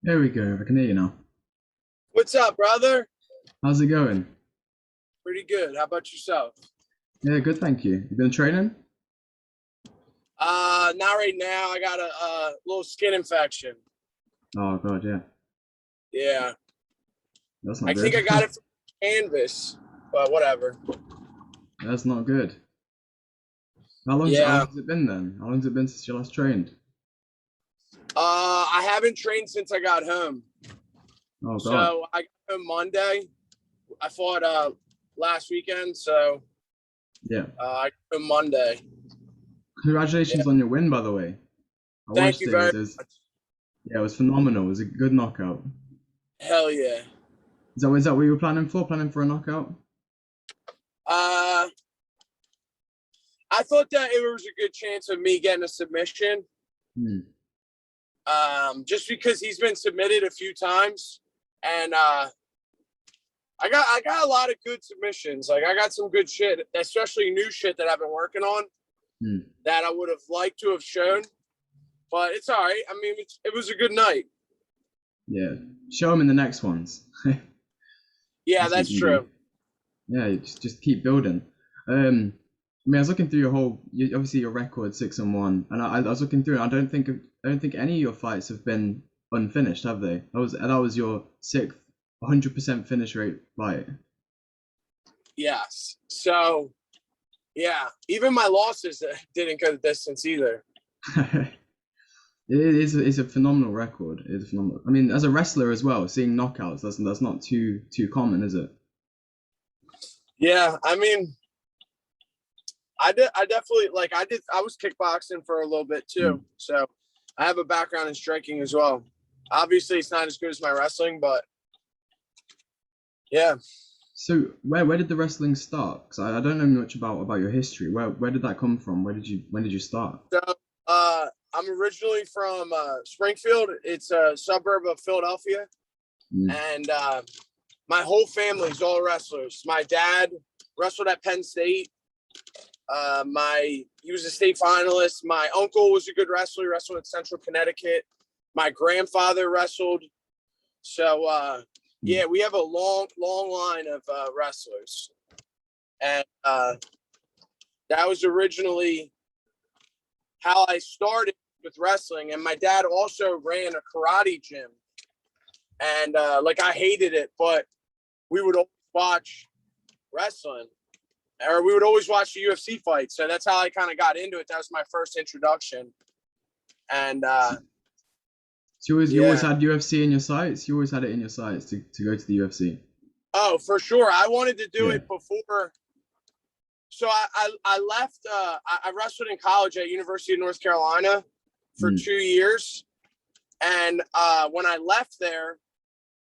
There we go. I can hear you now. What's up, brother? How's it going? Pretty good. How about yourself? Yeah, good, thank you. You been training? Not right now. I got a little skin infection. Oh God, yeah. Yeah, That's not I think good. I got it from canvas, but whatever. That's not good. How Yeah. long's it been then? How long's it been since you last trained? I haven't trained since I got home. Oh God. So I got home Monday. I fought last weekend, so Yeah. I got home Monday. Yeah. Congratulations on your win, by the way. I Thank watched you it. very much. Yeah, it was phenomenal. It was a good knockout. Hell yeah. Is that what you were planning for? Planning for a knockout? Uh, I thought that it was a good chance of me getting a submission. Hmm. Just because he's been submitted a few times, and I got a lot of good submissions. Like I got some good shit, especially new shit that I've been working on Hmm. that I would have liked to have shown, but it's all right. I mean, it was a good night. Yeah. Show him in the next ones. Yeah, That's what you that's can do. true. Yeah, you just keep building. I mean, I was looking through obviously your record 6-1, and I was looking through, and I don't think any of your fights have been unfinished, have they? That was your sixth 100% finish rate fight. Yes. So yeah, even my losses didn't go the distance either. It's a phenomenal record. It's phenomenal. I mean, as a wrestler as well, seeing knockouts, that's not too common, is it? Yeah, I mean, I definitely like I did. I was kickboxing for a little bit too, Mm. so I have a background in striking as well. Obviously, it's not as good as my wrestling, but yeah. So where did the wrestling start? Because I don't know much about your history. Where did that come from? When did you start? So I'm originally from Springfield. It's a suburb of Philadelphia, Mm. and my whole family's all wrestlers. My dad wrestled at Penn State. My He was a state finalist. My uncle was a good wrestler. He wrestled at Central Connecticut. My grandfather wrestled. So Mm. yeah, we have a long line of wrestlers, and that was originally how I started with wrestling. And my dad also ran a karate gym, and like I hated it, but we would always watch wrestling, or we would always watch the UFC fights. So that's how I kind of got into it. That was my first introduction, and So you always yeah. had UFC in your sights. You always had it in your sights to go to the UFC. Oh, for sure. I wanted to do Yeah. it before. So I left. I wrestled in college at University of North Carolina for Mm. 2 years, and when I left there,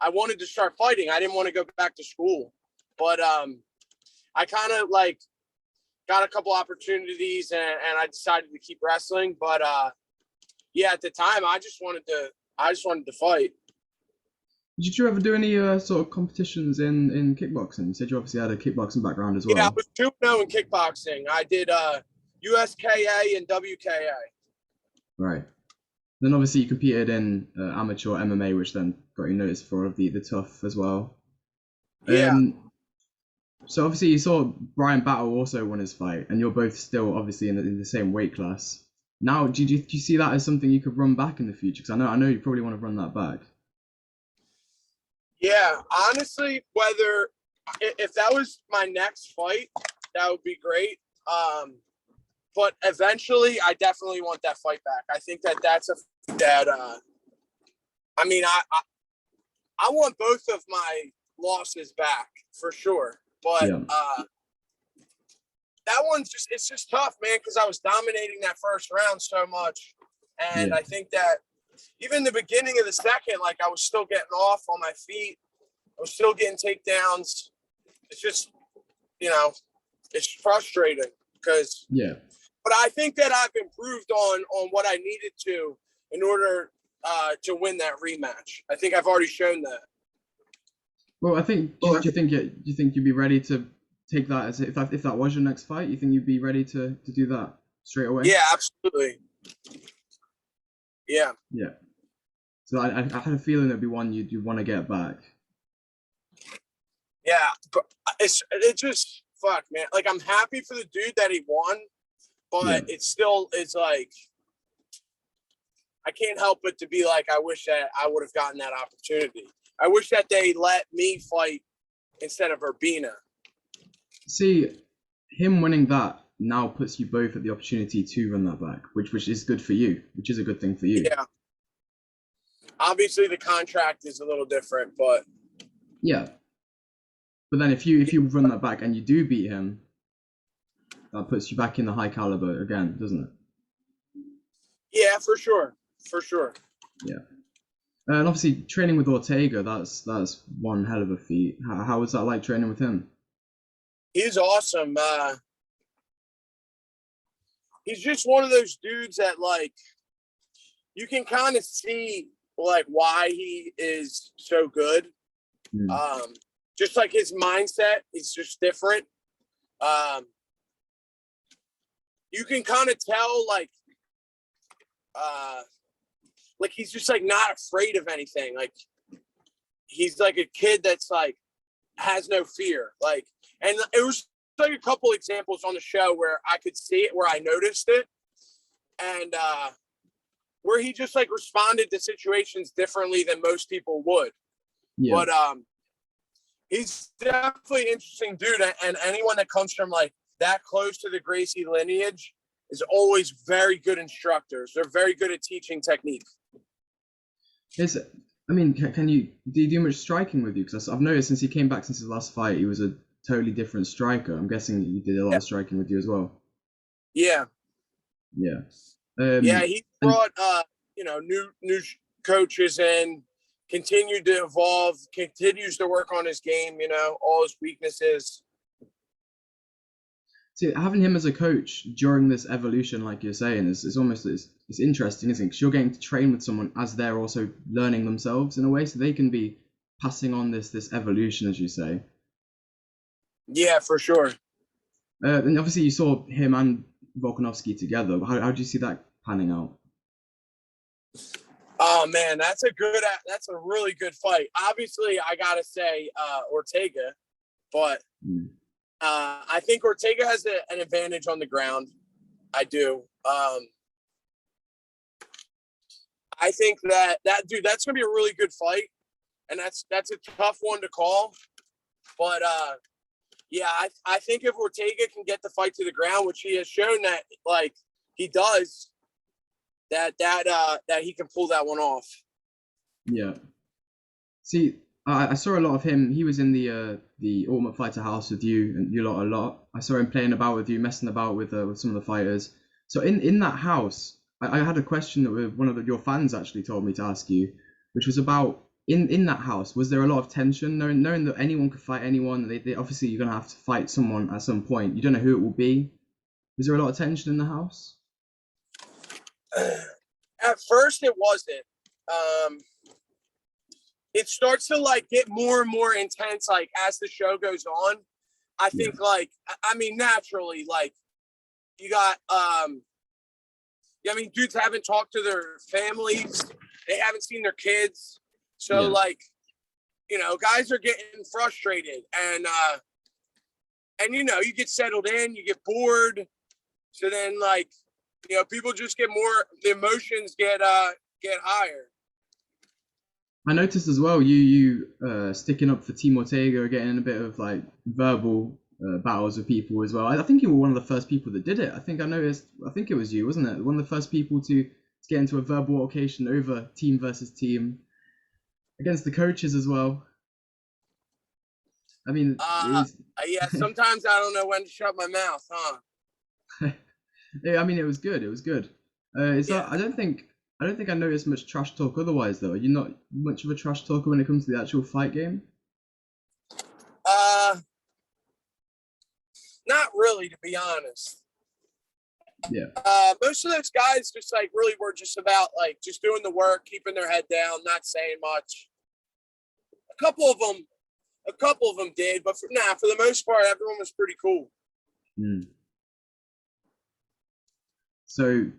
I wanted to start fighting. I didn't want to go back to school, but I kind of like got a couple opportunities, and I decided to keep wrestling. But yeah, at the time, I just wanted to fight. Did you ever do any sort of competitions in kickboxing? You said you obviously had a kickboxing background as Yeah, I well. was 2-0 in kickboxing. I did USKA and WKA. Right. Then obviously you competed in amateur MMA, which then got you noticed for the TUF as well. Yeah, So obviously you saw Brian Battle also won his fight, and you're both still obviously in the same weight class. Now, do you see that as something you could run back in the future? Because I know you probably want to run that back. yeah. Honestly, whether if that was my next fight, that would be great. But eventually, I definitely want that fight back. I think that that's a that. I mean, I want both of my losses back for sure. But Yeah. that one's just it's just tough, man, because I was dominating that first round so much, and Yeah. I think that even the beginning of the second, like I was still getting off on my feet. I was still getting takedowns. It's just you know, it's frustrating because, Yeah. but I think that I've improved on what I needed to in order to win that rematch. I think I've already shown that. Well, I think do you think you'd be ready to take that as if that was your next fight? You think you'd be ready to do that straight away? Yeah, absolutely. Yeah. Yeah. So I had a feeling it'd be one you'd want to get back. Yeah, but it just fuck, man. Like I'm happy for the dude that he won, Yeah. but it's like I can't help but to be like I wish that I would have gotten that opportunity. I wish that they let me fight instead of Urbina. See, him winning that now puts you both at the opportunity to run that back, which is good for you, which is a good thing for you. Yeah. Obviously the contract is a little different, but yeah. But then if you run that back and you do beat him, that puts you back in the high caliber again, doesn't it? Yeah, for sure. For sure. Yeah. And obviously training with Ortega, that's one hell of a feat. How was that like training with him? He's awesome. He's just one of those dudes that like you can kind of see like why he is so good. Just like his mindset is just different. You can kind of tell like he's just like not afraid of anything. Like he's like a kid that's like has no fear. Like, and it was like a couple examples on the show where I could see it, where I noticed it, and where he just like responded to situations differently than most people would. Yeah. But he's definitely an interesting dude, and anyone that comes from like that close to the Gracie lineage is always very good instructors. They're very good at teaching technique. I mean, do you do much striking with you? Because I've noticed since he came back since his last fight, he was a totally different striker. I'm guessing you did a lot of striking with you as well. Yeah. Yeah. Yeah, he brought new coaches in, continued to evolve, continues to work on his game, all his weaknesses. See, having him as a coach during this evolution, like you're saying, is almost it's interesting, isn't it? Because you're getting to train with someone as they're also learning themselves in a way, so they can be passing on this evolution, as you say. Yeah, for sure. And obviously, you saw him and Volkanovski together. How do you see that panning out? Oh man, that's a really good fight. Obviously, I gotta say Ortega, but I think Ortega has an advantage on the ground. I do. I think that dude, that's gonna be a really good fight, and that's a tough one to call. But yeah, I think if Ortega can get the fight to the ground, which he has shown that like he does, that he can pull that one off. Yeah. See, I saw a lot of him. He was in the Ultimate Fighter house with you and you lot a lot. I saw him playing about with you, messing about with some of the fighters. So in that house, I had a question that one of your fans actually told me to ask you, which was about in that house. Was there a lot of tension, knowing that anyone could fight anyone? They obviously you're gonna have to fight someone at some point. You don't know who it will be. Was there a lot of tension in the house? At first, it wasn't. It starts to like get more and more intense like as the show goes on. I think like I mean naturally like you got dudes haven't talked to their families, they haven't seen their kids, so like guys are getting frustrated, and you get settled in, you get bored, so then like people just get more, the emotions get higher. I noticed as well you sticking up for Team Ortega, getting in a bit of like verbal battles with people as well. I think you were one of the first people that did it. I think I noticed. I think it was you, wasn't it? One of the first people to get into a verbal altercation over team versus team against the coaches as well. I mean, yeah. Sometimes I don't know when to shut my mouth, huh? yeah, I mean, it was good. It was good. I don't think I noticed much trash talk otherwise, though. You're not much of a trash talker when it comes to the actual fight game? Not really, to be honest. Yeah. Most of those guys just like really were just about like just doing the work, keeping their head down, not saying much. A couple of them did, but for the most part, everyone was pretty cool. So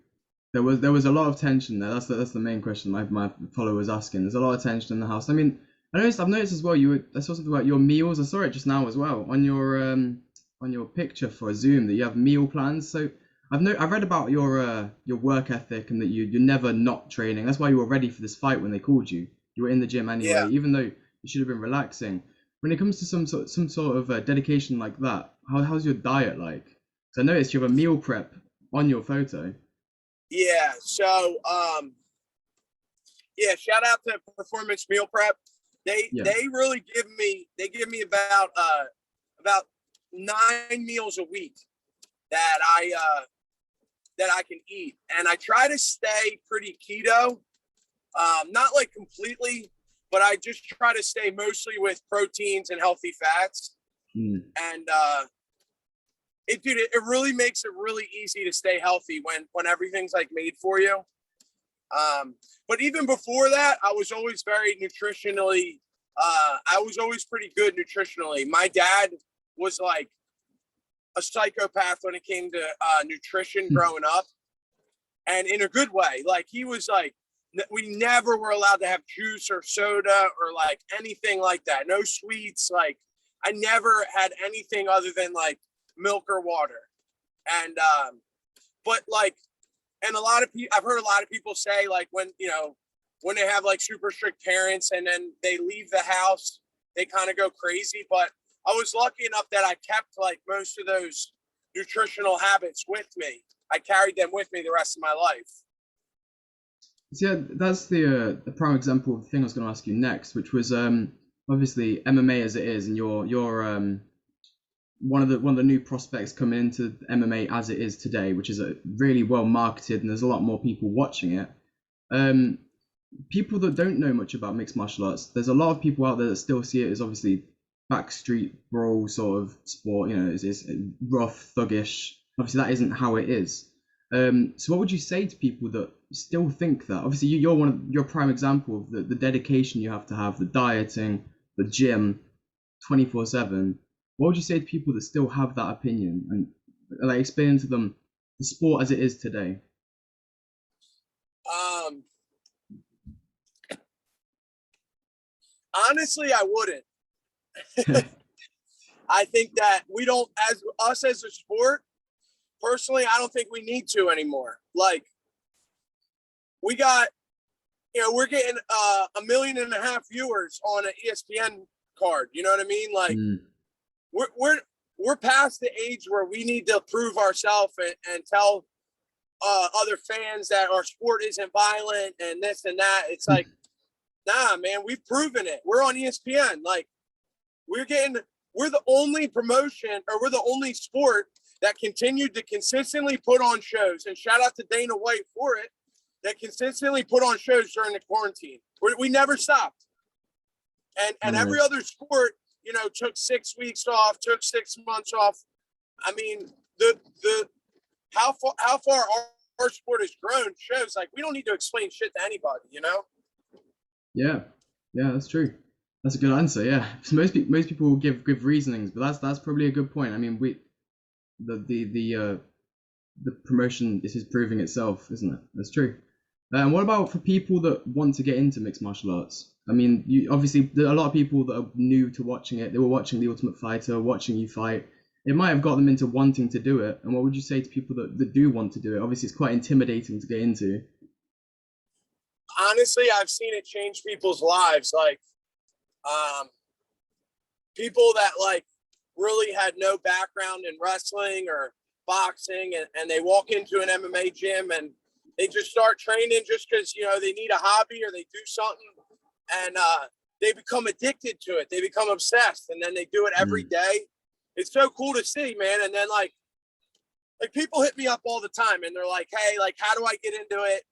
There was a lot of tension there. That's the main question my follower was asking. There's a lot of tension in the house. I mean, I've noticed as well. I saw something about your meals. I saw it just now as well on your picture for Zoom that you have meal plans. So I've read about your work ethic and that you're never not training. That's why you were ready for this fight when they called you. You were in the gym anyway, Yeah. even though you should have been relaxing. When it comes to some sort of dedication like that, how's your diet like? So I noticed you have a meal prep on your photo. Yeah. So, yeah, shout out to Performance Meal Prep. Yeah. They really give me about 9 meals a week that I can eat, and I try to stay pretty keto. Not like completely, but I just try to stay mostly with proteins and healthy fats. Mm. And it really makes it really easy to stay healthy when everything's like made for you. But even before that, I was always very nutritionally. I was always pretty good nutritionally. My dad was like a psychopath when it came to nutrition growing up, and in a good way. Like he was like, we never were allowed to have juice or soda or like anything like that. No sweets. Like I never had anything other than like milk or water. And but like, and a lot of people, I've heard a lot of people say like when they have like super strict parents and then they leave the house, they kind of go crazy. But I was lucky enough that I kept like most of those nutritional habits with me. I carried them with me the rest of my life. So yeah, that's the prime example of the thing I was going to ask you next, which was obviously MMA as it is, and you're one of the new prospects coming into MMA as it is today, which is a really well marketed, and there's a lot more people watching it. Um, People that don't know much about mixed martial arts, there's a lot of people out there that still see it as obviously backstreet brawl sort of sport. It's rough, thuggish. Obviously, that isn't how it is. So what would you say to people that still think that? Obviously, you're a prime example of the dedication you have to have, the dieting, the gym, 24/7. What would you say to people that still have that opinion and like explain to them the sport as it is today? Um, Honestly, I wouldn't. I think that we don't, as us as a sport, personally, I don't think we need to anymore. Like we got, we're getting 1.5 million viewers on an ESPN card. You know what I mean? Like Mm, we're we're we're past the age where we need to prove ourselves and tell other fans that our sport isn't violent and this and that. It's like, nah, man, we've proven it. We're on ESPN. Like we're getting, we're the only promotion or we're the only sport that continued to consistently put on shows. And shout out to Dana White for it. That consistently put on shows during the quarantine. We never stopped. And every nice. other sport, took 6 weeks off, took 6 months off. I mean, the how far our sport has grown shows like we don't need to explain shit to anybody. Yeah, yeah, that's true. That's a good answer. Yeah, so most people will give reasonings, but that's probably a good point. I mean, the promotion is proving itself, isn't it? That's true. And what about for people that want to get into mixed martial arts? I mean, you obviously there are a lot of people that are new to watching it. They were watching The Ultimate Fighter, watching you fight. It might have got them into wanting to do it. And what would you say to people that do want to do it? Obviously, it's quite intimidating to get into. Honestly, I've seen it change people's lives. Like um, people that like really had no background in wrestling or boxing, and they walk into an MMA gym and they just start training just because they need a hobby or they do something, and they become addicted to it. They become obsessed, and then they do it every Mm. day. It's so cool to see, man. And then like people hit me up all the time, and they're like, "Hey, like, how do I get into it?"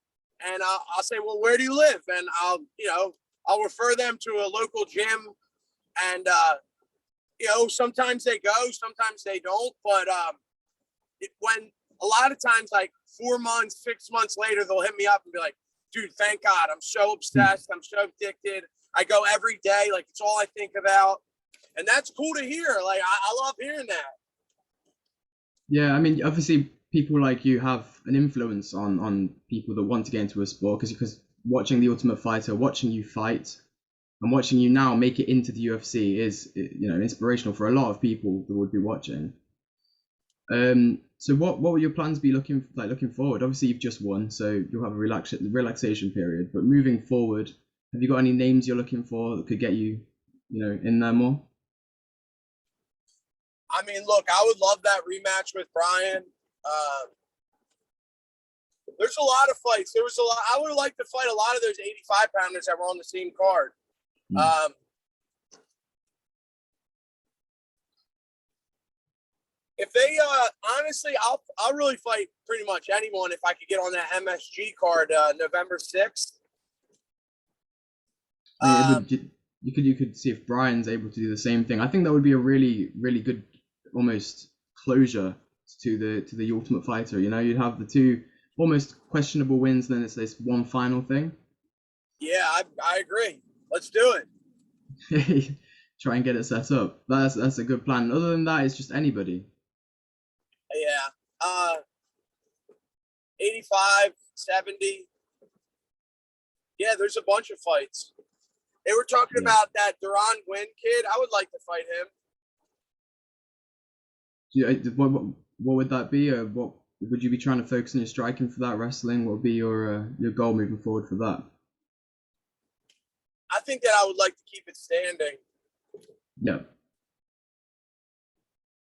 And I'll say, "Well, where do you live?" And I'll refer them to a local gym, and sometimes they go, sometimes they don't. But when a lot of times, like 4 months, 6 months later, they'll hit me up and be like, "Dude, thank God, I'm so obsessed, I'm so addicted. I go every day, like it's all I think about." And that's cool to hear. Like I love hearing that. Yeah, I mean, obviously people like you have an influence on people that want to get into a sport, because watching The Ultimate Fighter, watching you fight, and watching you now make it into the UFC is, you know, inspirational for a lot of people that would be watching. So what would your plans be looking forward? Obviously, you've just won, so you'll have a relaxation period. But moving forward, have you got any names you're looking for that could get you, you know, in there more? I mean, look, I would love that rematch with Brian. There's a lot of fights. There was a lot. I would have liked to fight a lot of those 85 pounders that were on the same card. Mm. If they, honestly, I'll really fight pretty much anyone if I could get on that MSG card November 6th. You could see if Brian's able to do the same thing. I think that would be a really good almost closure to the Ultimate Fighter. You know, you'd have the two almost questionable wins, then it's this one final thing. Yeah, I agree. Let's do it. Try and get it set up. That's a good plan. Other than that, it's just anybody. Yeah. 85, 70. Yeah, there's a bunch of fights. They were talking about that Duran Gwynn kid. I would like to fight him. What would that be? What would you be trying to focus on your striking for that? Wrestling? What would be your goal moving forward for that? I think that I would like to keep it standing. Yeah.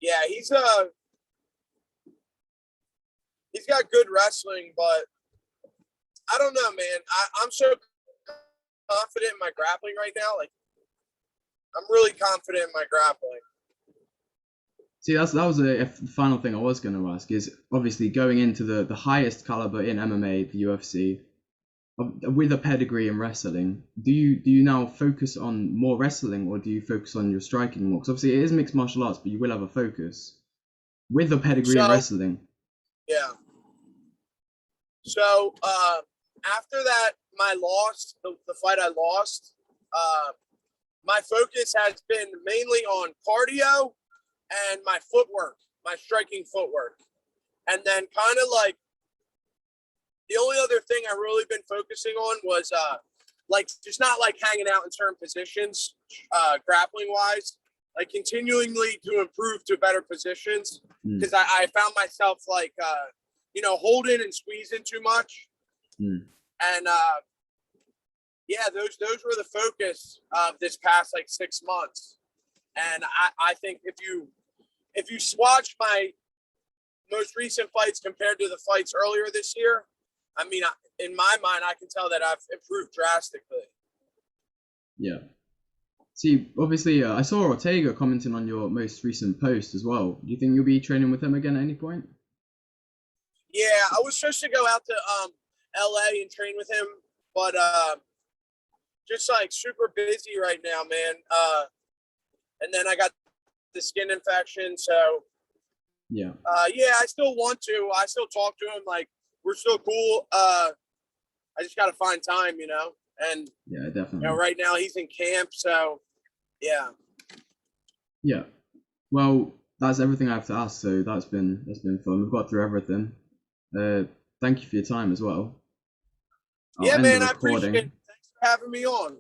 Yeah, he's got good wrestling, but I don't know, man. I'm so confident in my grappling right now. Like, I'm really confident in my grappling. See, that was a final thing I was going to ask, is obviously going into the highest caliber in MMA, the UFC, with a pedigree in wrestling. Do you now focus on more wrestling, or do you focus on your striking more? Because obviously it is mixed martial arts, but you will have a focus with a pedigree in wrestling. Yeah. So after that, my loss, the fight I lost, my focus has been mainly on cardio and my footwork, my striking footwork. And then kind of like the only other thing I really been focusing on was like just not like hanging out in certain positions, grappling wise, like continually to improve to better positions. Because I found myself like you know, holding and squeezing too much. And yeah, those were the focus of this past like 6 months. And I think if you watch my most recent fights compared to the fights earlier this year, I mean, in my mind, I can tell that I've improved drastically. Yeah. See, obviously, I saw Ortega commenting on your most recent post as well. Do you think you'll be training with him again at any point? Yeah, I was supposed to go out to LA and train with him, but just like super busy right now, man. And then I got the skin infection, so yeah. Yeah, I still want to. I still talk to him. Like, we're still cool. I just got to find time, you know. And yeah, definitely. You know, right now he's in camp, so yeah. Yeah. Well, that's everything I have to ask. So that's been fun. We've got through everything. Thank you for your time as well. Yeah, man, I appreciate it. Thanks for having me on.